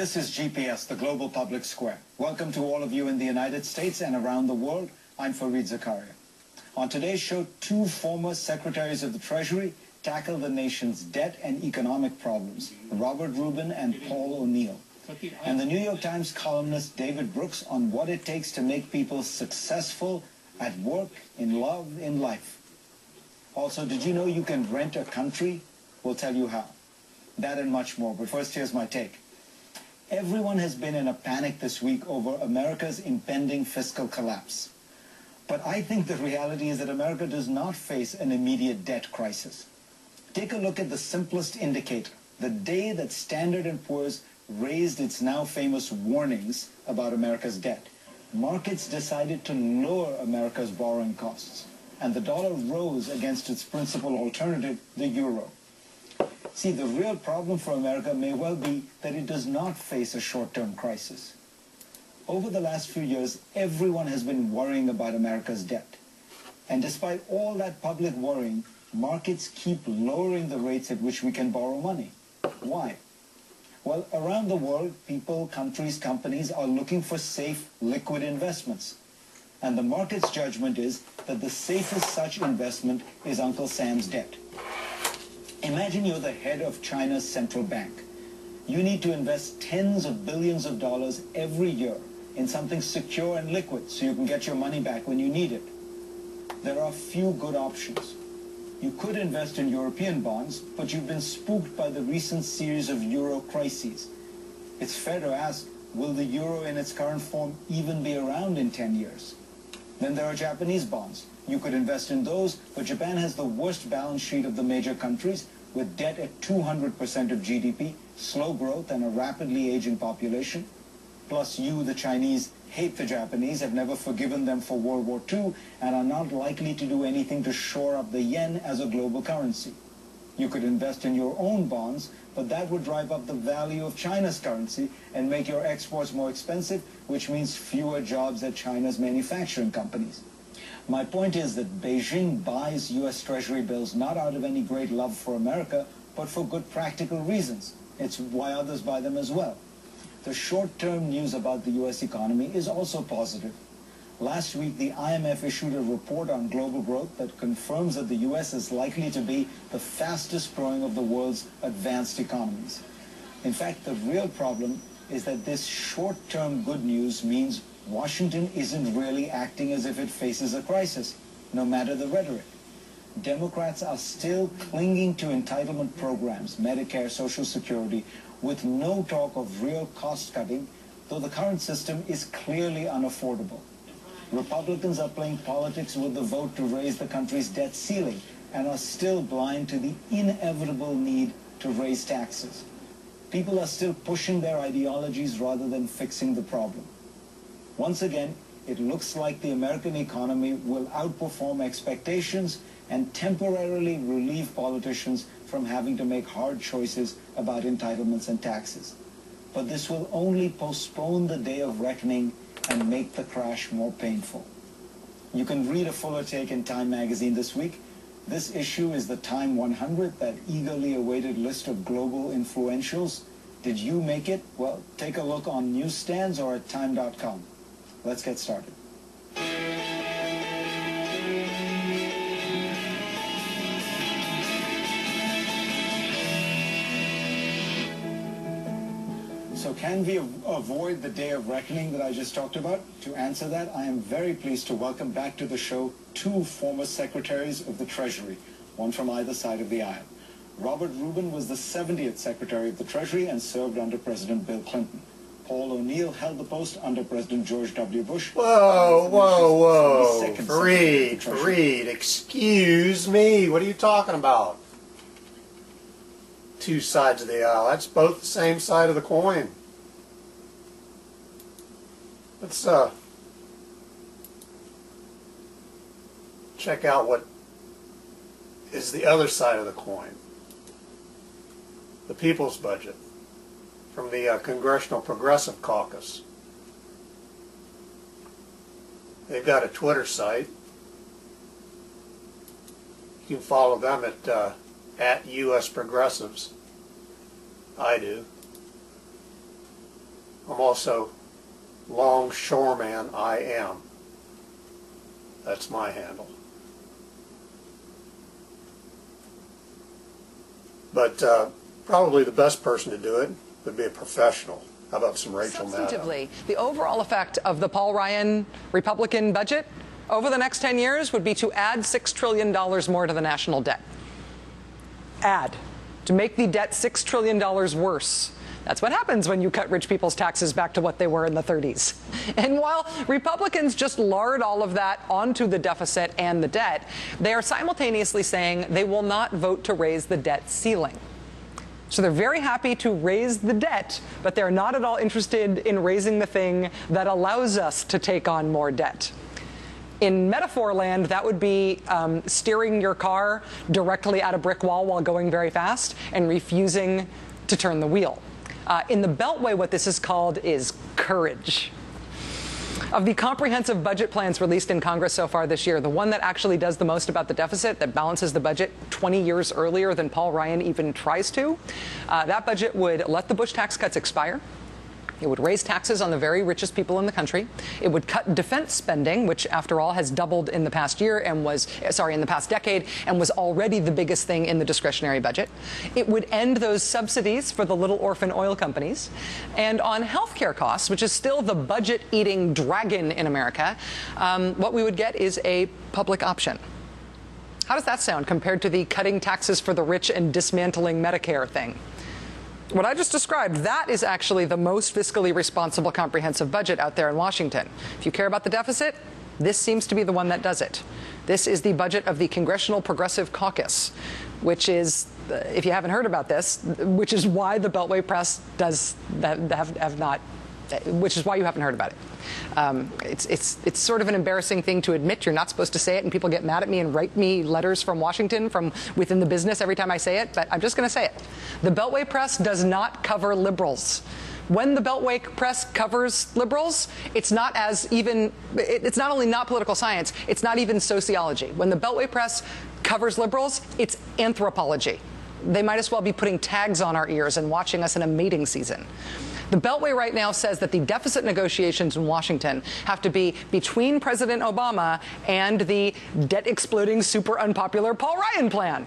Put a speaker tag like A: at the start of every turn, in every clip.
A: This is GPS, the Global Public Square. Welcome to all of you in the United States and around the world. I'm Fareed Zakaria. On today's show, two former secretaries of the Treasury tackle the nation's debt and economic problems, Robert Rubin and Paul O'Neill. And the New York Times columnist David Brooks on what it takes to make people successful at work, in love, in life. Also, did you know you can rent a country? We'll tell you how. That and much more. But first, here's my take. Everyone has been in a panic this week over America's impending fiscal collapse. But I think the reality is that America does not face an immediate debt crisis. Take a look at the simplest indicator. The day that Standard & Poor's raised its now famous warnings about America's debt, markets decided to lower America's borrowing costs, and the dollar rose against its principal alternative, the euro. See, the real problem for America may well be that it does not face a short-term crisis. Over the last few years, everyone has been worrying about America's debt. And despite all that public worrying, markets keep lowering the rates at which we can borrow money. Why? Well, around the world, people, countries, companies are looking for safe, liquid investments. And the market's judgment is that the safest such investment is Uncle Sam's debt. Imagine you're the head of China's central bank. You need to invest tens of billions of dollars every year in something secure and liquid so you can get your money back when you need it. There are few good options. You could invest in European bonds, but you've been spooked by the recent series of euro crises. It's fair to ask, will the euro in its current form even be around in 10 years? Then there are Japanese bonds. You could invest in those, but Japan has the worst balance sheet of the major countries, with debt at 200% of GDP, slow growth, and a rapidly aging population. Plus you, the Chinese, hate the Japanese, have never forgiven them for World War II, and are not likely to do anything to shore up the yen as a global currency. You could invest in your own bonds, but that would drive up the value of China's currency and make your exports more expensive, which means fewer jobs at China's manufacturing companies. My point is that Beijing buys U.S. Treasury bills not out of any great love for America, but for good practical reasons. It's why others buy them as well. The short-term news about the U.S. economy is also positive. Last week, the IMF issued a report on global growth that confirms that the U.S. is likely to be the fastest growing of the world's advanced economies. In fact, the real problem is that this short-term good news means Washington isn't really acting as if it faces a crisis, no matter the rhetoric. Democrats are still clinging to entitlement programs, Medicare, Social Security, with no talk of real cost cutting, though the current system is clearly unaffordable. Republicans are playing politics with the vote to raise the country's debt ceiling and are still blind to the inevitable need to raise taxes. People are still pushing their ideologies rather than fixing the problem. Once again, it looks like the American economy will outperform expectations and temporarily relieve politicians from having to make hard choices about entitlements and taxes. But this will only postpone the day of reckoning and make the crash more painful. You can read a fuller take in Time magazine this week. This issue is the Time 100, that eagerly awaited list of global influentials. Did you make it? Well, take a look on newsstands or at time.com. Let's get started. So can we avoid the day of reckoning that I just talked about? To answer that, I am very pleased to welcome back to the show two former secretaries of the Treasury, one from either side of the aisle. Robert Rubin was the 70th Secretary of the Treasury and served under President Bill Clinton. Paul O'Neill held the post under President George W. Bush.
B: Whoa. Fareed, excuse me. What are you talking about? Two sides of the aisle. That's both the same side of the coin. Let's check out what is the other side of the coin. The people's budget from the Congressional Progressive Caucus. They've got a Twitter site. You can follow them at US Progressives. I do. I'm also Longshoreman I Am. That's my handle. But probably the best person to do it would be a professional. How about some Rachel Maddow?
C: Substantively, the overall effect of the Paul Ryan Republican budget over the next 10 years would be to add $6 trillion more to the national debt. To make the debt $6 trillion worse. That's what happens when you cut rich people's taxes back to what they were in the 30s. And while Republicans just lard all of that onto the deficit and the debt, they are simultaneously saying they will not vote to raise the debt ceiling. So they're very happy to raise the debt, but they're not at all interested in raising the thing that allows us to take on more debt. In metaphor land, that would be steering your car directly at a brick wall while going very fast and refusing to turn the wheel. In the Beltway, what this is called is courage. Of the comprehensive budget plans released in Congress so far this year, the one that actually does the most about the deficit, that balances the budget 20 years earlier than Paul Ryan even tries to, that budget would let the Bush tax cuts expire. It would raise taxes on the very richest people in the country. It would cut defense spending, which, after all, has doubled in the past year and in the past decade, and was already the biggest thing in the discretionary budget. It would end those subsidies for the little orphan oil companies. And on health care costs, which is still the budget-eating dragon in America, what we would get is a public option. How does that sound compared to the cutting taxes for the rich and dismantling Medicare thing? What I just described, that is actually the most fiscally responsible comprehensive budget out there in Washington. If you care about the deficit, this seems to be the one that does it. This is the budget of the Congressional Progressive Caucus, which is, if you haven't heard about this, which is why the Beltway press which is why you haven't heard about it. It's sort of an embarrassing thing to admit. You're not supposed to say it, and people get mad at me and write me letters from Washington from within the business every time I say it, but I'm just going to say it. The Beltway press does not cover liberals. When the Beltway press covers liberals, it's not only not political science, it's not even sociology. When the Beltway press covers liberals, it's anthropology. They might as well be putting tags on our ears and watching us in a mating season. The Beltway right now says that the deficit negotiations in Washington have to be between President Obama and the debt-exploding, super unpopular Paul Ryan plan.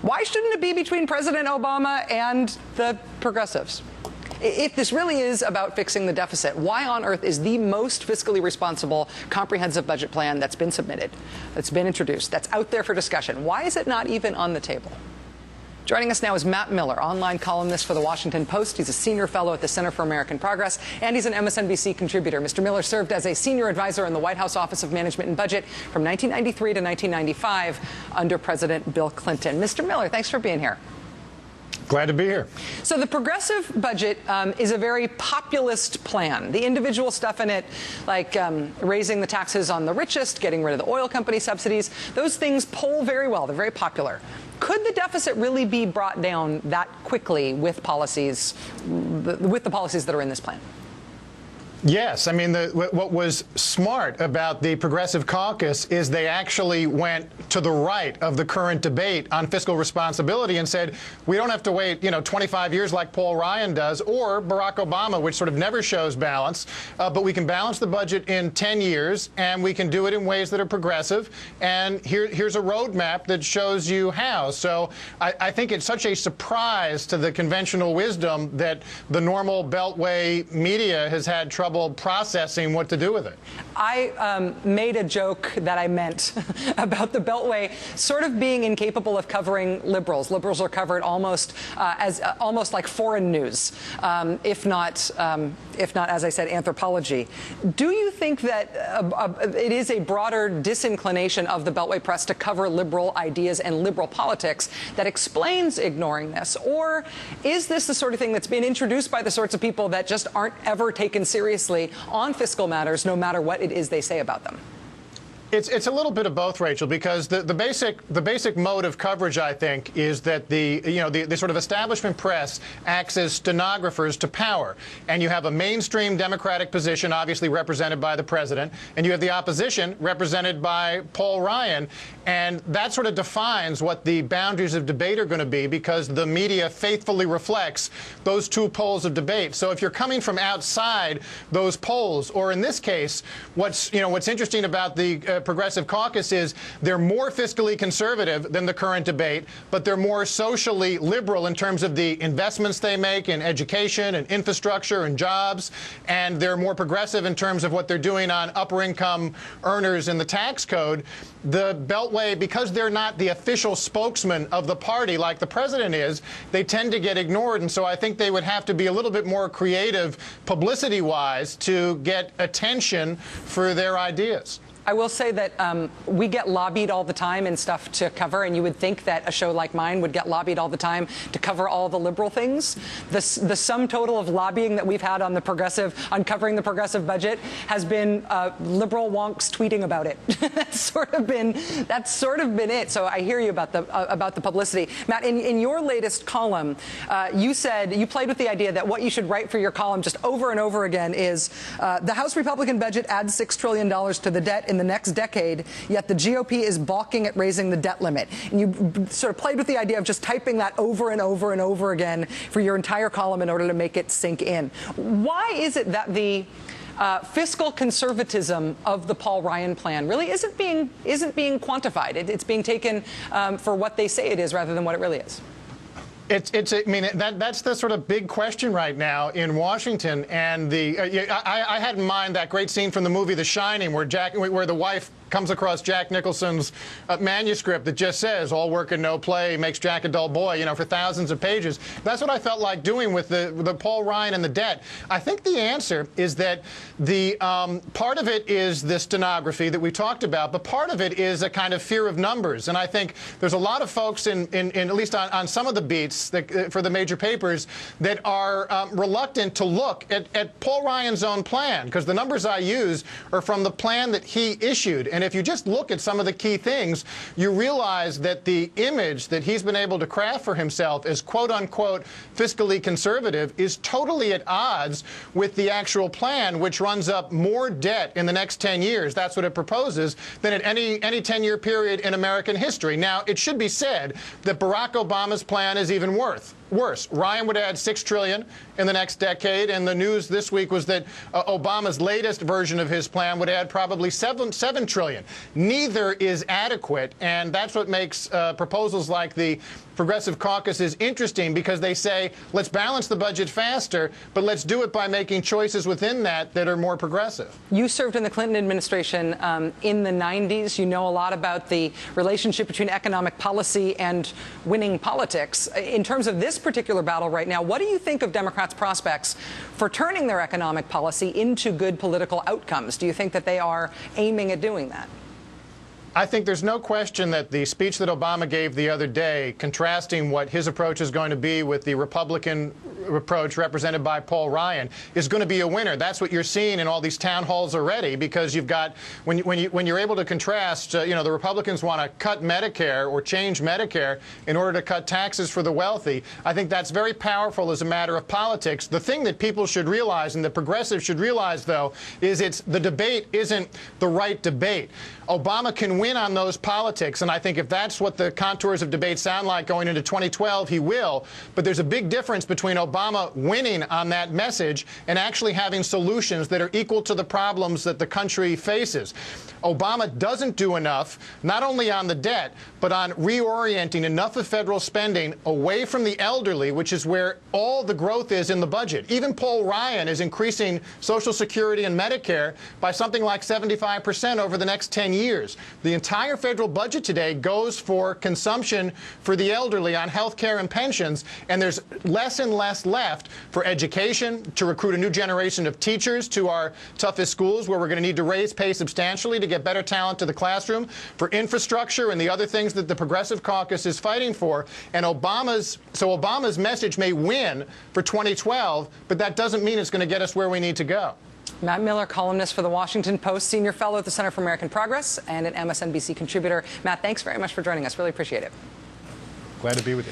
C: Why shouldn't it be between President Obama and the progressives? If this really is about fixing the deficit, why on earth is the most fiscally responsible comprehensive budget plan that's been submitted, that's been introduced, that's out there for discussion, why is it not even on the table? Joining us now is Matt Miller, online columnist for The Washington Post. He's a senior fellow at the Center for American Progress, and he's an MSNBC contributor. Mr. Miller served as a senior advisor in the White House Office of Management and Budget from 1993 to 1995 under President Bill Clinton. Mr. Miller, thanks for being here.
D: Glad to be here.
C: So the progressive budget is a very populist plan. The individual stuff in it, like raising the taxes on the richest, getting rid of the oil company subsidies, those things poll very well. They're very popular. Could the deficit really be brought down that quickly with the policies that are in this plan?
D: Yes. I mean, what was smart about the Progressive Caucus is they actually went to the right of the current debate on fiscal responsibility and said, we don't have to wait, 25 years like Paul Ryan does, or Barack Obama, which sort of never shows balance, but we can balance the budget in 10 years, and we can do it in ways that are progressive, and here's a roadmap that shows you how. So I think it's such a surprise to the conventional wisdom that the normal Beltway media has had trouble processing what to do with it.
C: I made a joke that I meant about the Beltway sort of being incapable of covering liberals. Liberals are covered almost like foreign news, if not, as I said, anthropology. Do you think that it is a broader disinclination of the Beltway press to cover liberal ideas and liberal politics that explains ignoring this? Or is this the sort of thing that's been introduced by the sorts of people that just aren't ever taken seriously on fiscal matters, no matter what it is they say about them?
D: It's a little bit of both, Rachel, because the basic mode of coverage, I think, is that the sort of establishment press acts as stenographers to power, and you have a mainstream Democratic position, obviously represented by the president, and you have the opposition represented by Paul Ryan, and that sort of defines what the boundaries of debate are going to be, because the media faithfully reflects those two poles of debate. So if you're coming from outside those polls, or in this case, what's interesting about the Progressive Caucus is they're more fiscally conservative than the current debate, but they're more socially liberal in terms of the investments they make in education and infrastructure and jobs, and they're more progressive in terms of what they're doing on upper income earners in the tax code. The Beltway, because they're not the official spokesman of the party like the president is, they tend to get ignored, and so I think they would have to be a little bit more creative publicity-wise to get attention for their ideas.
C: I will say that we get lobbied all the time and stuff to cover, and you would think that a show like mine would get lobbied all the time to cover all the liberal things. The sum total of lobbying that we've had on covering the progressive budget has been liberal wonks tweeting about it. That's sort of been it. So I hear you about the publicity. Matt, in your latest column, you said you played with the idea that what you should write for your column just over and over again is the House Republican budget adds $6 trillion to the debt in the next decade, yet the GOP is balking at raising the debt limit. And you sort of played with the idea of just typing that over and over and over again for your entire column in order to make it sink in. Why is it that the fiscal conservatism of the Paul Ryan plan really isn't being quantified? It's being taken for what they say it is rather than what it really is. That's the sort of big question right now in Washington, and I had in mind that great scene from the movie The Shining where the wife comes across Jack Nicholson's manuscript that just says all work and no play makes Jack a dull boy, for thousands of pages. That's what I felt like doing with the Paul Ryan and the debt. I think the answer is that the part of it is the stenography that we talked about, but part of it is a kind of fear of numbers. And I think there's a lot of folks in at least on some of the beats for the major papers that are reluctant to look at Paul Ryan's own plan, because the numbers I use are from the plan that he issued. And if you just look at some of the key things, you realize that the image that he's been able to craft for himself as quote-unquote fiscally conservative is totally at odds with the actual plan, which runs up more debt in the next 10 years. That's what it proposes, than at any 10-year period in American history. Now, it should be said that Barack Obama's plan is even worse. Ryan would add $6 trillion in the next decade, and the news this week was that Obama's latest version of his plan would add probably $7 trillion. Neither is adequate, and that's what makes proposals like the Progressive Caucus is interesting, because they say, let's balance the budget faster, but let's do it by making choices within that are more progressive. You served in the Clinton administration in the 90s. You know a lot about the relationship between economic policy and winning politics. In terms of this particular battle right now, what do you think of Democrats' prospects for turning their economic policy into good political outcomes? Do you think that they are aiming at doing that? I think there's no question that the speech that Obama gave the other day, contrasting what his approach is going to be with the Republican approach represented by Paul Ryan, is going to be a winner. That's what you're seeing in all these town halls already, because you've got, when you're able to contrast, the Republicans want to cut Medicare or change Medicare in order to cut taxes for the wealthy. I think that's very powerful as a matter of politics. The thing that people should realize, and the progressives should realize, though, is the debate isn't the right debate. Obama can win on those politics, and I think if that's what the contours of debate sound like going into 2012, he will. But there's a big difference between Obama winning on that message and actually having solutions that are equal to the problems that the country faces. Obama doesn't do enough, not only on the debt, but on reorienting enough of federal spending away from the elderly, which is where all the growth is in the budget. Even Paul Ryan is increasing Social Security and Medicare by something like 75% over the next 10 years. The entire federal budget today goes for consumption for the elderly on health care and pensions, and there's less and less left for education, to recruit a new generation of teachers to our toughest schools, where we're going to need to raise pay substantially to get better talent to the classroom, for infrastructure and the other things that the Progressive Caucus is fighting for. And Obama's message may win for 2012, but that doesn't mean it's going to get us where we need to go. Matt Miller, columnist for The Washington Post, senior fellow at the Center for American Progress, and an MSNBC contributor. Matt, thanks very much for joining us. Really appreciate it.
D: Glad to be with you.